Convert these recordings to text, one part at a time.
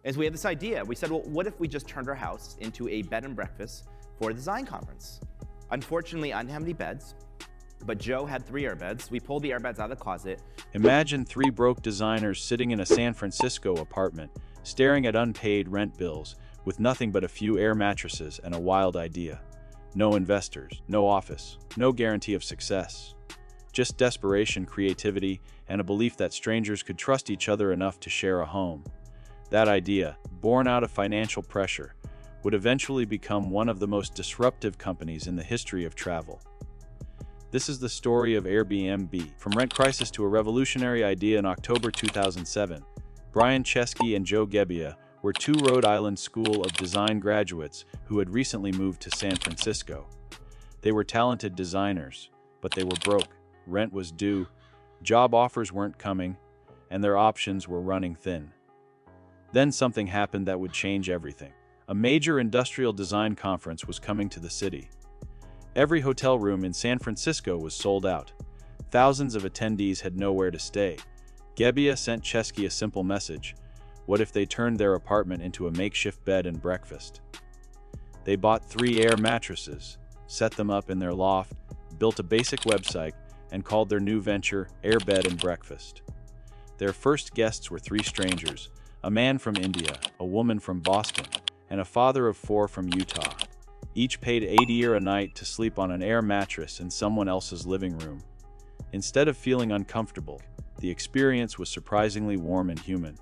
is we had this idea. We said, well, what if we just turned our house into a bed and breakfast for a design conference? Unfortunately, I didn't have any beds, but Joe had 3 airbeds. We pulled the airbeds out of the closet. Imagine 3 broke designers sitting in a San Francisco apartment, staring at unpaid rent bills, with nothing but a few air mattresses and a wild idea. No investors, no office, no guarantee of success. Just desperation, creativity, and a belief that strangers could trust each other enough to share a home. That idea, born out of financial pressure, would eventually become one of the most disruptive companies in the history of travel. This is the story of Airbnb. From rent crisis to a revolutionary idea in October 2007, Brian Chesky and Joe Gebbia were 2 Rhode Island School of Design graduates who had recently moved to San Francisco. They were talented designers, but they were broke. Rent was due, job offers weren't coming, and their options were running thin. Then something happened that would change everything. A major industrial design conference was coming to the city. Every hotel room in San Francisco was sold out. Thousands of attendees had nowhere to stay. Gebbia sent Chesky a simple message. What if they turned their apartment into a makeshift bed and breakfast? They bought 3 air mattresses, set them up in their loft, built a basic website, and called their new venture Air Bed and Breakfast. Their first guests were 3 strangers, a man from India, a woman from Boston, and a father of 4 from Utah. Each paid $80 a night to sleep on an air mattress in someone else's living room. Instead of feeling uncomfortable, the experience was surprisingly warm and human.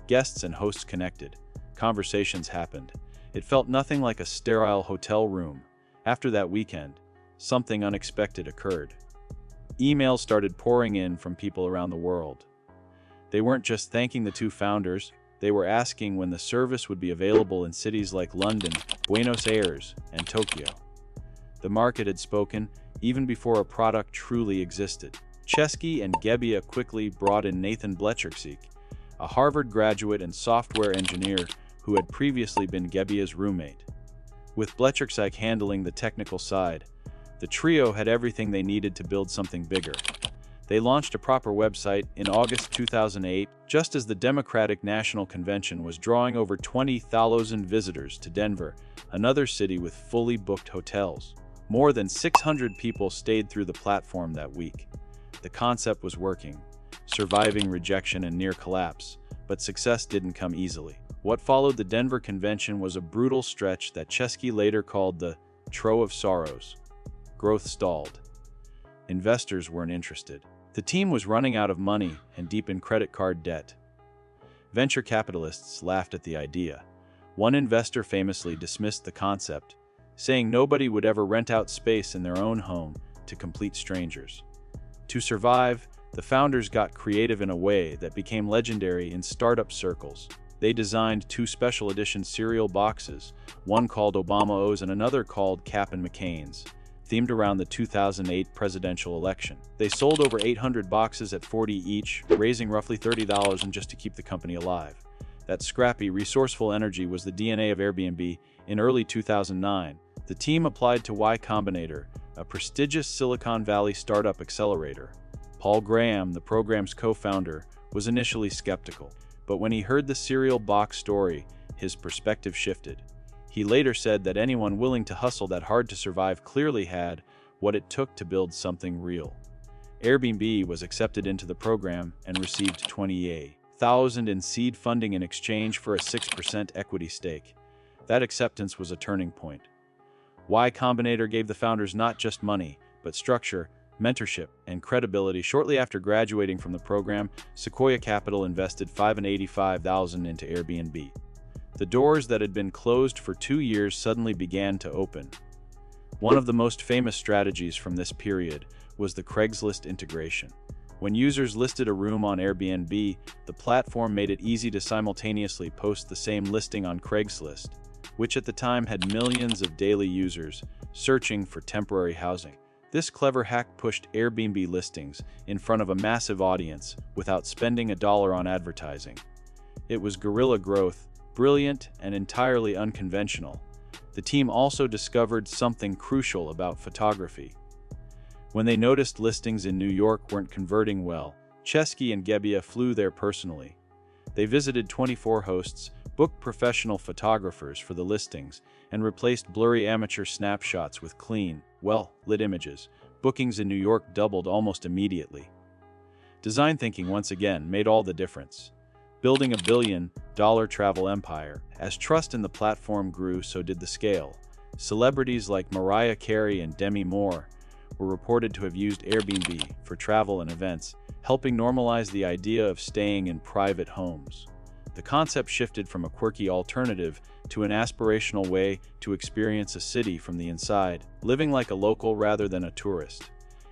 Guests and hosts connected. Conversations happened. It felt nothing like a sterile hotel room. After that weekend, something unexpected occurred. Emails started pouring in from people around the world. They weren't just thanking the 2 founders, they were asking when the service would be available in cities like London, Buenos Aires, and Tokyo. The market had spoken, even before a product truly existed. Chesky and Gebbia quickly brought in Nathan Blecherczyk, a Harvard graduate and software engineer who had previously been Gebbia's roommate. With Blecherczyk handling the technical side, the trio had everything they needed to build something bigger. They launched a proper website in August 2008, just as the Democratic National Convention was drawing over 20,000 visitors to Denver, another city with fully booked hotels. More than 600 people stayed through the platform that week. The concept was working, surviving rejection and near collapse, but success didn't come easily. What followed the Denver convention was a brutal stretch that Chesky later called the Trough of Sorrows. Growth stalled. Investors weren't interested. The team was running out of money and deep in credit card debt. Venture capitalists laughed at the idea. One investor famously dismissed the concept, saying nobody would ever rent out space in their own home to complete strangers. To survive, the founders got creative in a way that became legendary in startup circles. They designed 2 special edition cereal boxes, one called Obama-O's and another called Cap and McCain's, themed around the 2008 presidential election. They sold over 800 boxes at $40 each, raising roughly $30 just to keep the company alive. That scrappy, resourceful energy was the DNA of Airbnb. In early 2009, the team applied to Y Combinator, a prestigious Silicon Valley startup accelerator. Paul Graham, the program's co-founder, was initially skeptical, but when he heard the cereal box story, his perspective shifted. He later said that anyone willing to hustle that hard to survive clearly had what it took to build something real. Airbnb was accepted into the program and received $28,000 in seed funding in exchange for a 6% equity stake. That acceptance was a turning point. Y Combinator gave the founders not just money, but structure, mentorship, and credibility. Shortly after graduating from the program, Sequoia Capital invested $585,000 into Airbnb. The doors that had been closed for 2 years suddenly began to open. One of the most famous strategies from this period was the Craigslist integration. When users listed a room on Airbnb, the platform made it easy to simultaneously post the same listing on Craigslist, which at the time had millions of daily users searching for temporary housing. This clever hack pushed Airbnb listings in front of a massive audience without spending a dollar on advertising. It was guerrilla growth, brilliant and entirely unconventional. The team also discovered something crucial about photography. When they noticed listings in New York weren't converting well, Chesky and Gebbia flew there personally. They visited 24 hosts, booked professional photographers for the listings, and replaced blurry amateur snapshots with clean, well-lit images. Bookings in New York doubled almost immediately. Design thinking once again made all the difference. Building a billion-dollar travel empire. As trust in the platform grew, so did the scale. Celebrities like Mariah Carey and Demi Moore were reported to have used Airbnb for travel and events, helping normalize the idea of staying in private homes. The concept shifted from a quirky alternative to an aspirational way to experience a city from the inside, living like a local rather than a tourist.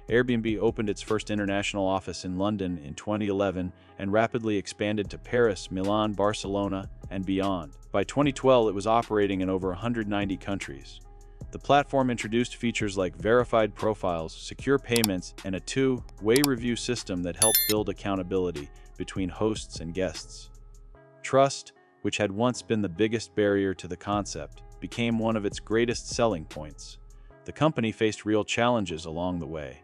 Airbnb opened its first international office in London in 2011 and rapidly expanded to Paris, Milan, Barcelona, and beyond. By 2012, it was operating in over 190 countries. The platform introduced features like verified profiles, secure payments, and a two-way review system that helped build accountability between hosts and guests. Trust, which had once been the biggest barrier to the concept, became one of its greatest selling points. The company faced real challenges along the way.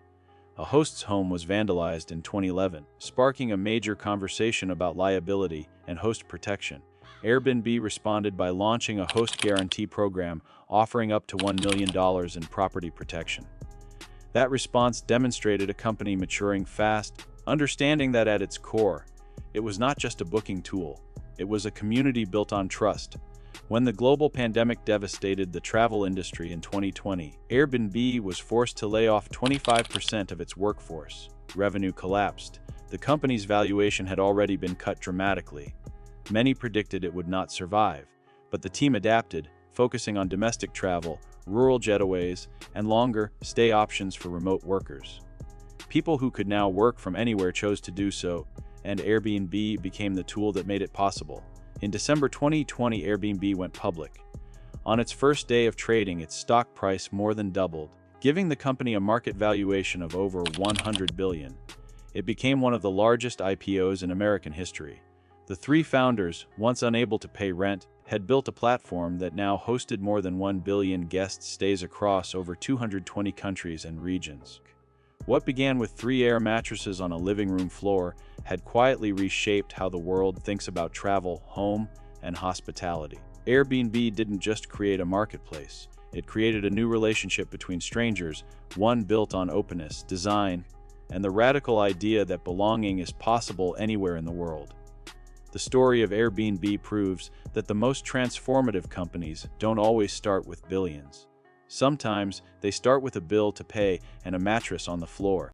A host's home was vandalized in 2011, sparking a major conversation about liability and host protection. Airbnb responded by launching a host guarantee program offering up to $1 million in property protection. That response demonstrated a company maturing fast, understanding that at its core, it was not just a booking tool, it was a community built on trust. When the global pandemic devastated the travel industry in 2020, Airbnb was forced to lay off 25% of its workforce. Revenue collapsed. The company's valuation had already been cut dramatically. Many predicted it would not survive, but the team adapted, focusing on domestic travel, rural getaways, and longer stay options for remote workers. People who could now work from anywhere chose to do so, and Airbnb became the tool that made it possible. In December 2020, Airbnb went public. On its first day of trading, its stock price more than doubled, giving the company a market valuation of over $100 billion. It became one of the largest IPOs in American history. The three founders, once unable to pay rent, had built a platform that now hosted more than 1 billion guest stays across over 220 countries and regions. What began with 3 air mattresses on a living room floor had quietly reshaped how the world thinks about travel, home, and hospitality. Airbnb didn't just create a marketplace. It created a new relationship between strangers, one built on openness, design, and the radical idea that belonging is possible anywhere in the world. The story of Airbnb proves that the most transformative companies don't always start with billions. Sometimes they start with a bill to pay and a mattress on the floor.